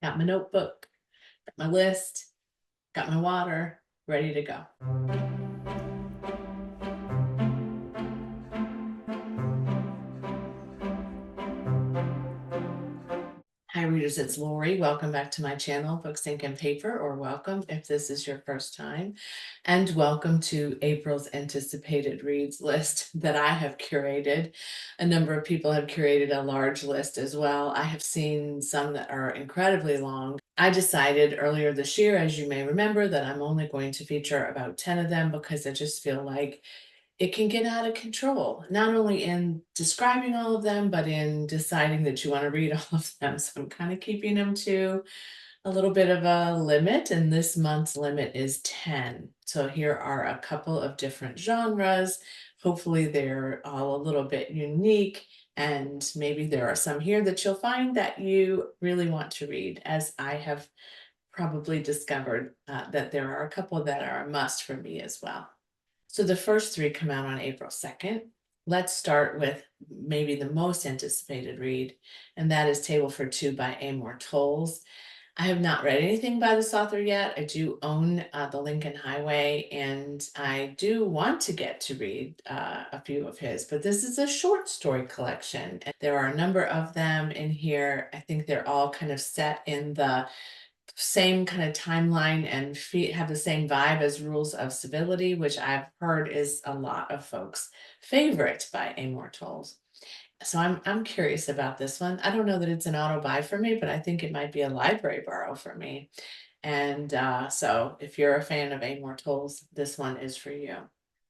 Got my notebook, got my list, got my water, ready to go. Hi readers, it's Lori. Welcome back to my channel, Books, Ink, and Paper, or welcome if this is your first time. And welcome to April's anticipated reads list that I have curated. A number of people have curated a large list as well. I have seen some that are incredibly long. I decided earlier this year, as you may remember, that I'm only going to feature about 10 of them because I just feel like it can get out of control, not only in describing all of them, but in deciding that you want to read all of them. So I'm kind of keeping them to a little bit of a limit, and this month's limit is 10. So here are a couple of different genres. Hopefully they're all a little bit unique, and maybe there are some here that you'll find that you really want to read, as I have probably discovered that there are a couple that are a must for me as well. So the first three come out on April 2nd. Let's start with maybe the most anticipated read, and that is Table for Two by Amor Towles. I have not read anything by this author yet. I do own The Lincoln Highway, and I do want to get to read a few of his, but this is a short story collection. And there are a number of them in here. I think they're all kind of set in the same kind of timeline and have the same vibe as Rules of Civility, which I've heard is a lot of folks' favorite by Amor Towles. So I'm curious about this one. I don't know that it's an auto buy for me, but I think it might be a library borrow for me. And so if you're a fan of Amor Towles, this one is for you.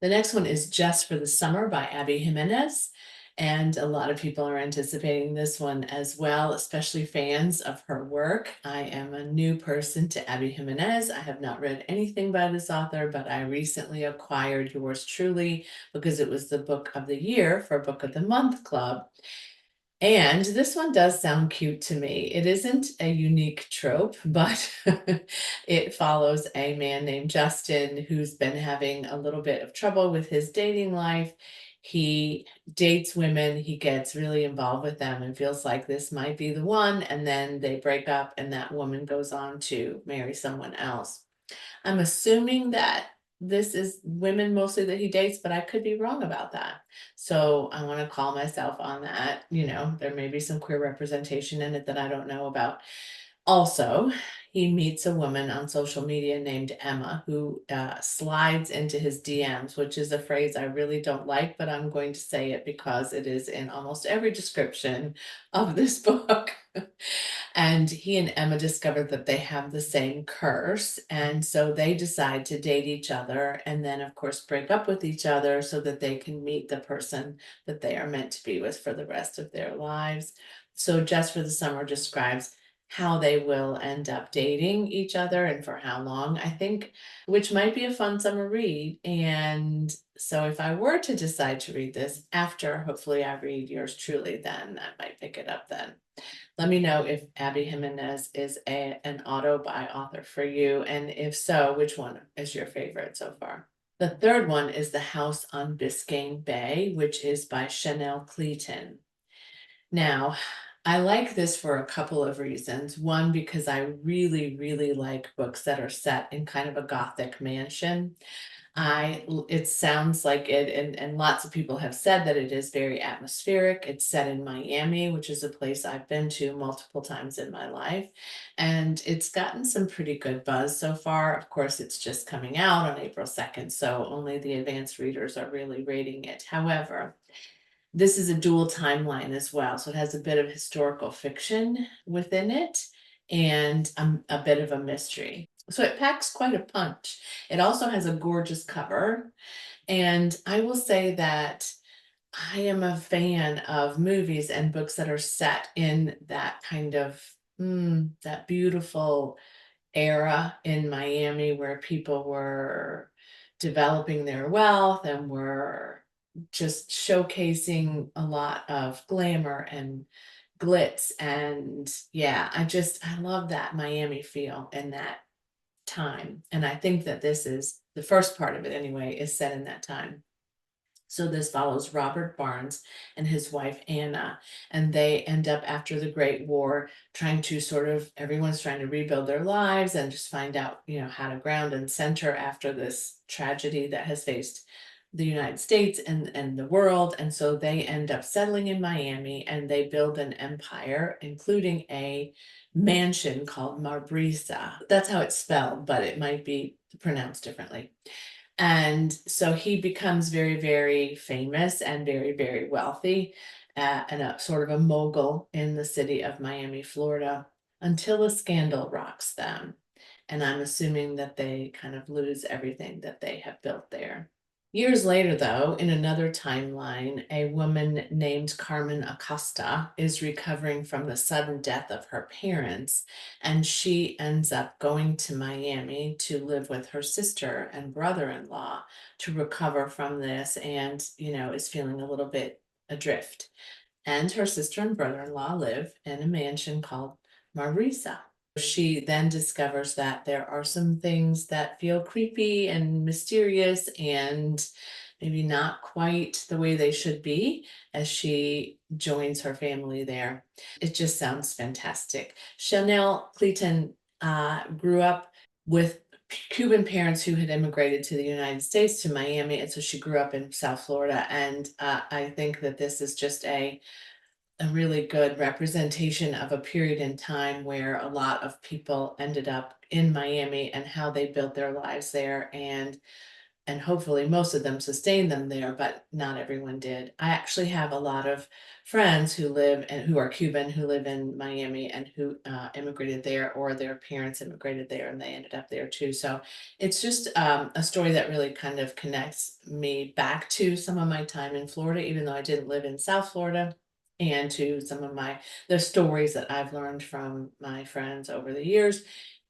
The next one is Just for the Summer by Abby Jimenez. And a lot of people are anticipating this one as well, especially fans of her work. I am a new person to Abby Jimenez. I have not read anything by this author, but I recently acquired Yours Truly because it was the book of the year for Book of the Month Club. And this one does sound cute to me. It isn't a unique trope, but it follows a man named Justin who's been having a little bit of trouble with his dating life. He dates women, he gets really involved with them and feels like this might be the one, and then they break up and that woman goes on to marry someone else. I'm assuming that this is women mostly that he dates, but I could be wrong about that. So I want to call myself on that. You know, there may be some queer representation in it that I don't know about. Also, he meets a woman on social media named Emma who slides into his DMs, which is a phrase I really don't like, but I'm going to say it because it is in almost every description of this book. And he and Emma discovered that they have the same curse. And so they decide to date each other and then, of course, break up with each other so that they can meet the person that they are meant to be with for the rest of their lives. So Just for the Summer describes how they will end up dating each other and for how long, I think, which might be a fun summer read. And so if I were to decide to read this after, hopefully I read Yours Truly, then I might pick it up then. Let me know if Abby Jimenez is an auto buy author for you, and if so, which one is your favorite so far? The third one is The House on Biscayne Bay, which is by Chanel Cleaton. Now, I like this for a couple of reasons. One, because I really, really like books that are set in kind of a Gothic mansion. It sounds like it, and lots of people have said that it is very atmospheric. It's set in Miami, which is a place I've been to multiple times in my life, and it's gotten some pretty good buzz so far. Of course, it's just coming out on April 2nd, so only the advanced readers are really rating it. However, this is a dual timeline as well, so it has a bit of historical fiction within it and a bit of a mystery. So it packs quite a punch. It also has a gorgeous cover, and I will say that I am a fan of movies and books that are set in that kind of that beautiful era in Miami where people were developing their wealth and were just showcasing a lot of glamour and glitz. And yeah, I love that Miami feel and that time. And I think that this is the first part of it anyway, is set in that time. So this follows Robert Barnes and his wife Anna, and they end up after the Great War trying to everyone's trying to rebuild their lives and just find out, how to ground and center after this tragedy that has faced the United States and the world. And so they end up settling in Miami and they build an empire, including a mansion called Marbrisa. That's how it's spelled, but it might be pronounced differently. And so he becomes very, very famous and very, very wealthy, and a sort of a mogul in the city of Miami, Florida, until a scandal rocks them. And I'm assuming that they kind of lose everything that they have built there. Years later, though, in another timeline, a woman named Carmen Acosta is recovering from the sudden death of her parents, and she ends up going to Miami to live with her sister and brother-in-law to recover from this and, is feeling a little bit adrift. And her sister and brother-in-law live in a mansion called Marisa. She then discovers that there are some things that feel creepy and mysterious and maybe not quite the way they should be as she joins her family there. It just sounds fantastic. Chanel Clayton grew up with Cuban parents who had immigrated to the United States, to Miami, and so she grew up in South Florida. And I think that this is just a really good representation of a period in time where a lot of people ended up in Miami and how they built their lives there, and hopefully most of them sustained them there, but not everyone did. I actually have a lot of friends who live and who are Cuban who live in Miami and who immigrated there, or their parents immigrated there and they ended up there too. So it's just a story that really kind of connects me back to some of my time in Florida, even though I didn't live in South Florida, and to some of the stories that I've learned from my friends over the years,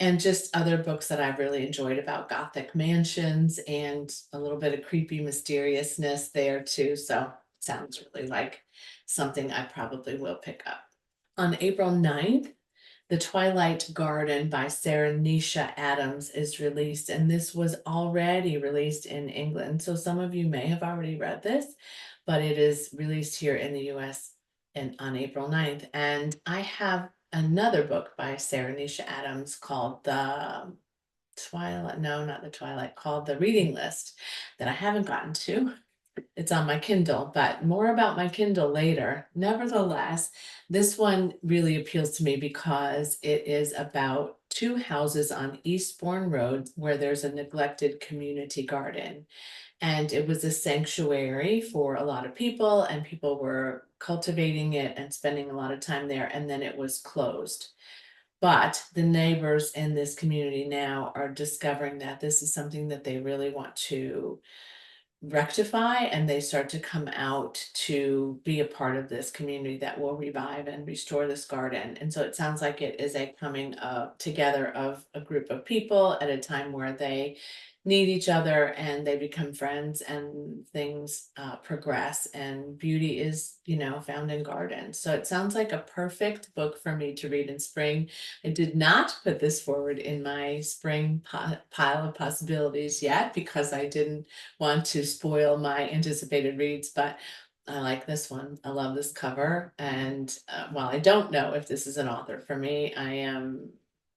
and just other books that I've really enjoyed about Gothic mansions and a little bit of creepy mysteriousness there too. So sounds really like something I probably will pick up. On April 9th, The Twilight Garden by Sarah Nisha Adams is released, and this was already released in England. So some of you may have already read this, but it is released here in the US on April 9th. And I have another book by Sarah Nisha Adams called no, not the Twilight, called The Reading List, that I haven't gotten to. It's on my Kindle, but more about my Kindle later. Nevertheless, this one really appeals to me because it is about two houses on Eastbourne Road where there's a neglected community garden. And it was a sanctuary for a lot of people, and people were cultivating it and spending a lot of time there, and then it was closed. But the neighbors in this community now are discovering that this is something that they really want to rectify, and they start to come out to be a part of this community that will revive and restore this garden. And so it sounds like it is a coming together of a group of people at a time where they need each other and they become friends, and things progress, and beauty is, found in gardens. So it sounds like a perfect book for me to read in spring. I did not put this forward in my spring pile of possibilities yet because I didn't want to spoil my anticipated reads, but I like this one. I love this cover. And while I don't know if this is an author for me, I am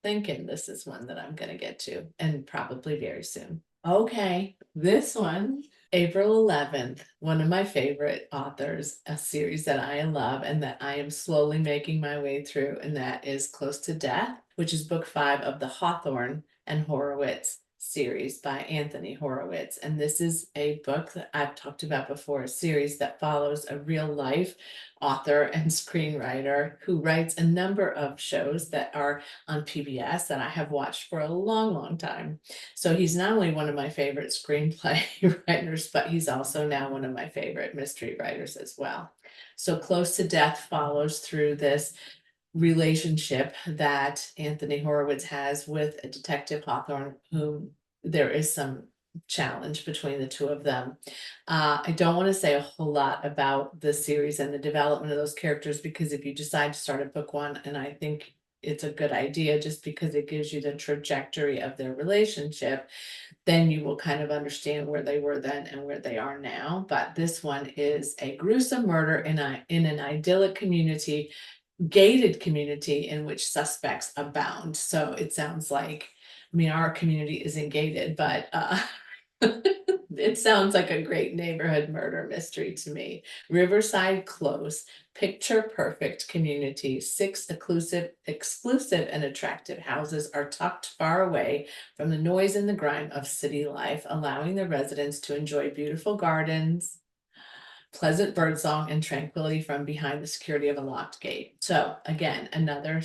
thinking this is one that I'm going to get to, and probably very soon. Okay, this one, April 11th, one of my favorite authors, a series that I love and that I am slowly making my way through, and that is Close to Death, which is book 5 of the Hawthorne and Horowitz series by Anthony Horowitz. And this is a book that I've talked about before, a series that follows a real life author and screenwriter who writes a number of shows that are on PBS that I have watched for a long, long time. So he's not only one of my favorite screenplay writers, but he's also now one of my favorite mystery writers as well. So Close to Death follows through this relationship that Anthony Horowitz has with a Detective Hawthorne, whom there is some challenge between the two of them. I don't want to say a whole lot about the series and the development of those characters, because if you decide to start at book 1, and I think it's a good idea just because it gives you the trajectory of their relationship. Then you will kind of understand where they were then and where they are now. But this one is a gruesome murder in an idyllic community, gated community in which suspects abound. So it sounds like, I mean, our community isn't gated, but it sounds like a great neighborhood murder mystery to me. Riverside Close, picture perfect community. 6 exclusive and attractive houses are tucked far away from the noise and the grime of city life, allowing the residents to enjoy beautiful gardens, pleasant birdsong, and tranquility from behind the security of a locked gate. So again, another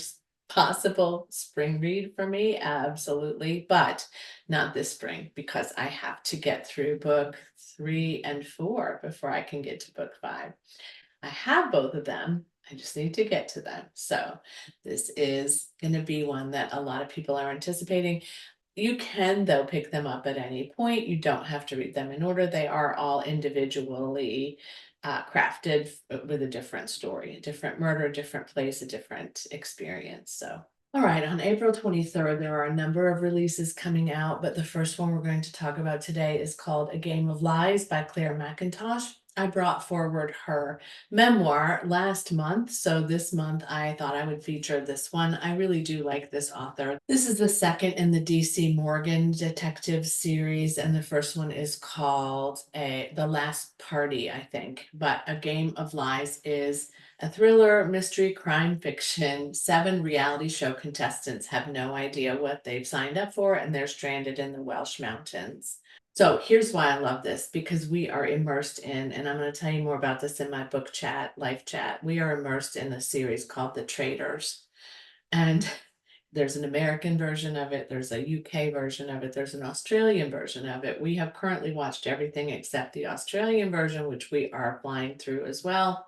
possible spring read for me, absolutely, but not this spring because I have to get through book 3 and 4 before I can get to book 5. I have both of them. I just need to get to them. So this is going to be one that a lot of people are anticipating. You can, though, pick them up at any point. You don't have to read them in order. They are all individually crafted with a different story, a different murder, a different place, a different experience. So, all right, on April 23rd, there are a number of releases coming out, but the first one we're going to talk about today is called A Game of Lies by Claire McIntosh. I brought forward her memoir last month, so this month I thought I would feature this one. I really do like this author. This is the second in the DC Morgan detective series, and the first one is called The Last Party, I think. But A Game of Lies is a thriller, mystery, crime fiction. 7 reality show contestants have no idea what they've signed up for, and they're stranded in the Welsh mountains. So here's why I love this, because we are immersed in, and I'm going to tell you more about this in my book chat, life chat. We are immersed in a series called The Traitors. And there's an American version of it, there's a UK version of it, there's an Australian version of it. We have currently watched everything except the Australian version, which we are flying through as well.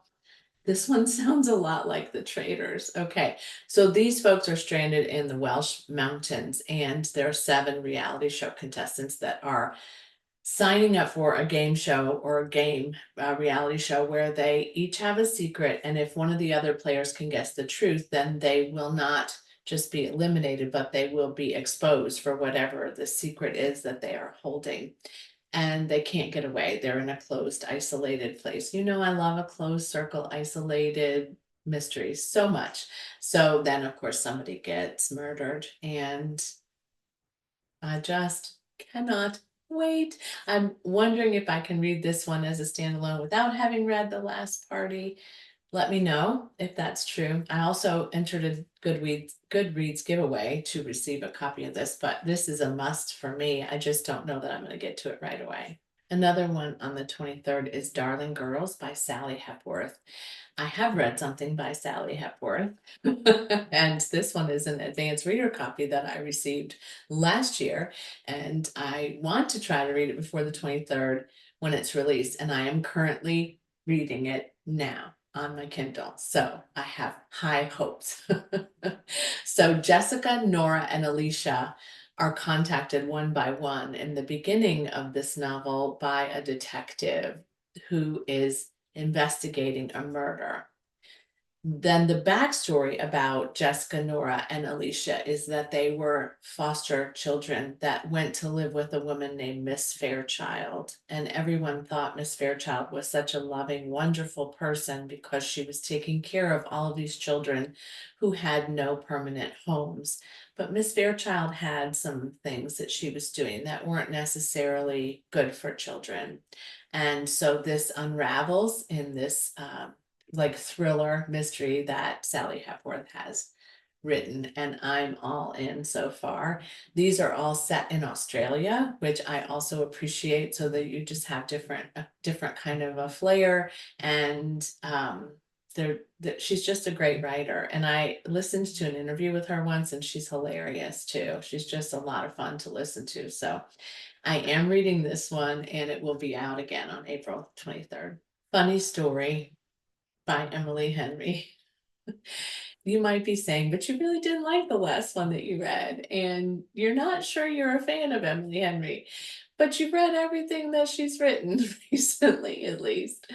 This one sounds a lot like The Traitors. Okay, so these folks are stranded in the Welsh mountains, and there are 7 reality show contestants that are signing up for a game show or a game reality show where they each have a secret, and if one of the other players can guess the truth, then they will not just be eliminated, but they will be exposed for whatever the secret is that they are holding, and they can't get away. They're in a closed, isolated place. You know, I love a closed circle, isolated mysteries so much. So then, of course, somebody gets murdered, and I just cannot wait. I'm wondering if I can read this one as a standalone without having read The Last Party. Let me know if that's true. I also entered a Goodreads giveaway to receive a copy of this, but this is a must for me. I just don't know that I'm going to get to it right away. Another one on the 23rd is Darling Girls by Sally Hepworth. I have read something by Sally Hepworth, and this one is an advanced reader copy that I received last year, and I want to try to read it before the 23rd when it's released, and I am currently reading it now on my Kindle, so I have high hopes. So Jessica, Nora, and Alicia are contacted one by one in the beginning of this novel by a detective who is investigating a murder. Then the backstory about Jessica, Nora, and Alicia is that they were foster children that went to live with a woman named Miss Fairchild. And everyone thought Miss Fairchild was such a loving, wonderful person because she was taking care of all of these children who had no permanent homes. But Miss Fairchild had some things that she was doing that weren't necessarily good for children. And so this unravels in this like thriller mystery that Sally Hepworth has written, and I'm all in so far. These are all set in Australia, which I also appreciate, so that you just have different kind of a flair, and she's just a great writer. And I listened to an interview with her once, and she's hilarious too. She's just a lot of fun to listen to. So I am reading this one, and it will be out again on April 23rd. Funny story by Emily Henry. You might be saying, but you really didn't like the last one that you read, and you're not sure you're a fan of Emily Henry. but you've read everything that she's written recently, at least.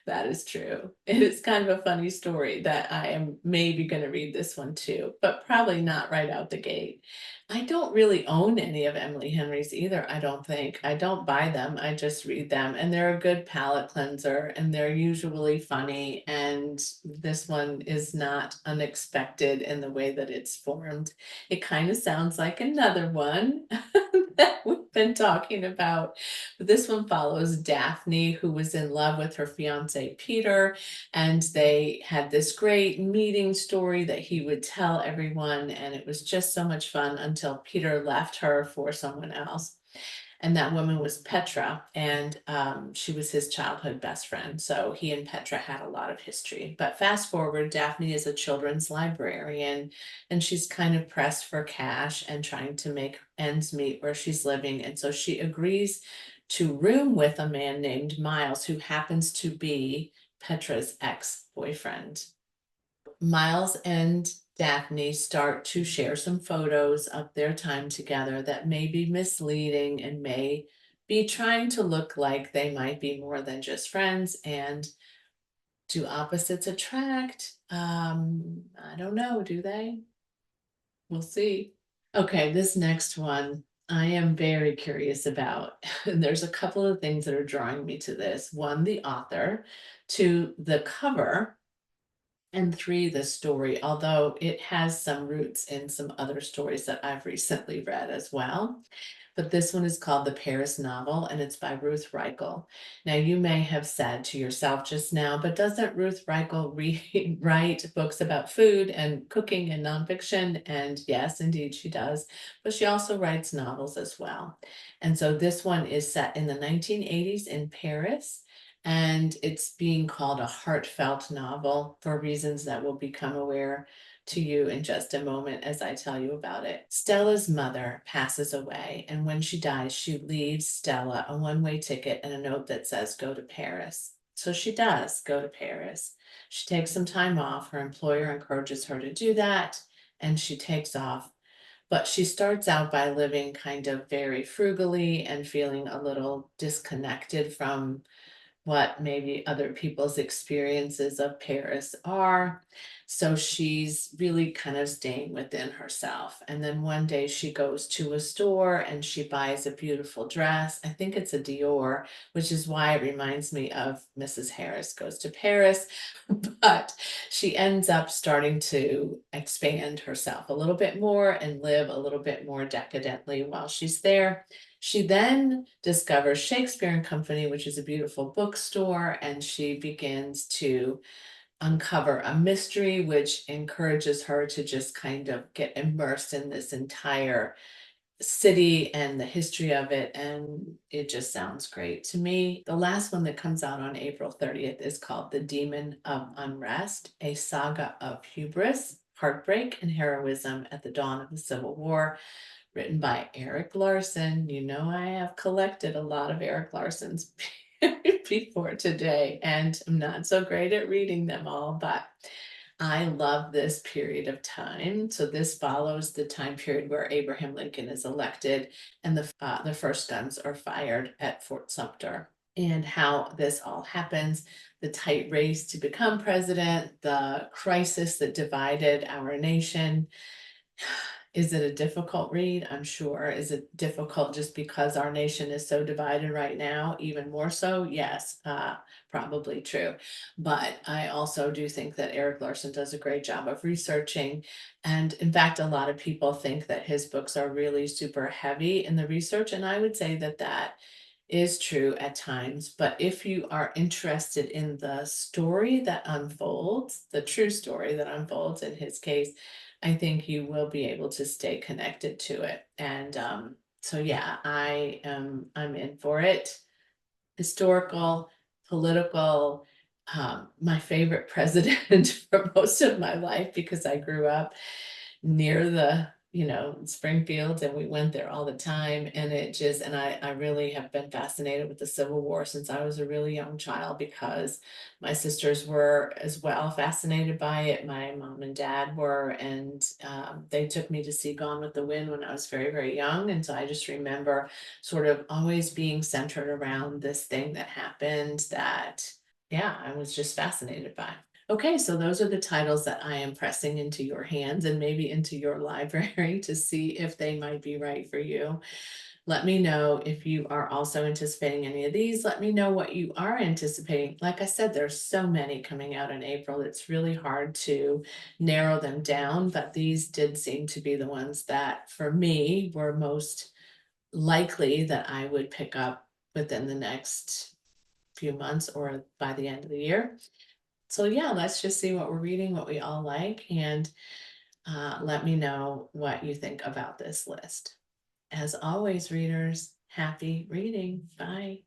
That is true. It is kind of a funny story that I am maybe going to read this one too, but probably not right out the gate. I don't really own any of Emily Henry's either, I don't think. I don't buy them, I just read them, and they're a good palate cleanser, and they're usually funny, and this one is not unexpected in the way that it's formed. It kind of sounds like another one that we've been talking about. But this one follows Daphne, who was in love with her fiance Peter, and they had this great meeting story that he would tell everyone, and it was just so much fun until Peter left her for someone else. And that woman was Petra, and she was his childhood best friend. So he and Petra had a lot of history. But fast forward, Daphne is a children's librarian, and she's kind of pressed for cash and trying to make ends meet where she's living. And so she agrees to room with a man named Miles, who happens to be Petra's ex-boyfriend. Miles and Daphne start to share some photos of their time together that may be misleading and may be trying to look like they might be more than just friends. And do opposites attract? I don't know, do they? We'll see. Okay, this next one I am very curious about. And there's a couple of things that are drawing me to this. One, the author, two, the cover, and three, the story, although it has some roots in some other stories that I've recently read as well. But this one is called The Paris Novel, and it's by Ruth Reichel. Now, you may have said to yourself just now, but doesn't Ruth Reichel write books about food and cooking and nonfiction? And yes, indeed, she does. But she also writes novels as well. And so this one is set in the 1980s in Paris, and it's being called a heartfelt novel for reasons that will become aware to you in just a moment as I tell you about it. Stella's mother passes away, and when she dies, she leaves Stella a one-way ticket and a note that says, "Go to Paris." So she does go to Paris. She takes some time off. Her employer encourages her to do that, and she takes off. But she starts out by living kind of very frugally and feeling a little disconnected from what maybe other people's experiences of Paris are. So she's really kind of staying within herself. And then one day she goes to a store and she buys a beautiful dress. I think it's a Dior, which is why it reminds me of Mrs. Harris Goes to Paris. But she ends up starting to expand herself a little bit more and live a little bit more decadently while she's there. She then discovers Shakespeare and Company, which is a beautiful bookstore, and she begins to uncover a mystery, which encourages her to just kind of get immersed in this entire city and the history of it. And it just sounds great to me. The last one that comes out on April 30th is called The Demon of Unrest, a saga of hubris, heartbreak, and heroism at the dawn of the Civil War, written by Eric Larson. You know, I have collected a lot of Eric Larson's before today, and I'm not so great at reading them all, but I love this period of time. So this follows the time period where Abraham Lincoln is elected and the first guns are fired at Fort Sumter, and how this all happens, the tight race to become president, the crisis that divided our nation. Is it a difficult read? I'm sure. Is it difficult just because our nation is so divided right now? Even more so? Yes, probably true. But I also do think that Eric Larson does a great job of researching. And in fact, a lot of people think that his books are really super heavy in the research. And I would say that that is true at times. But if you are interested in the story that unfolds, the true story that unfolds in his case, I think you will be able to stay connected to it. And so yeah, I'm in for it. Historical, political, my favorite president for most of my life because I grew up near the Springfield, and we went there all the time. And I really have been fascinated with the Civil War since I was a really young child, because my sisters were as well fascinated by it. My mom and dad were, and they took me to see Gone with the Wind when I was very, very young. And so I just remember sort of always being centered around this thing that happened that, yeah, I was just fascinated by. Okay, so those are the titles that I am pressing into your hands and maybe into your library to see if they might be right for you. Let me know if you are also anticipating any of these. Let me know what you are anticipating. Like I said, there's so many coming out in April. It's really hard to narrow them down, but these did seem to be the ones that for me were most likely that I would pick up within the next few months or by the end of the year. So yeah, let's just see what we're reading, what we all like, and let me know what you think about this list. As always, readers, happy reading. Bye.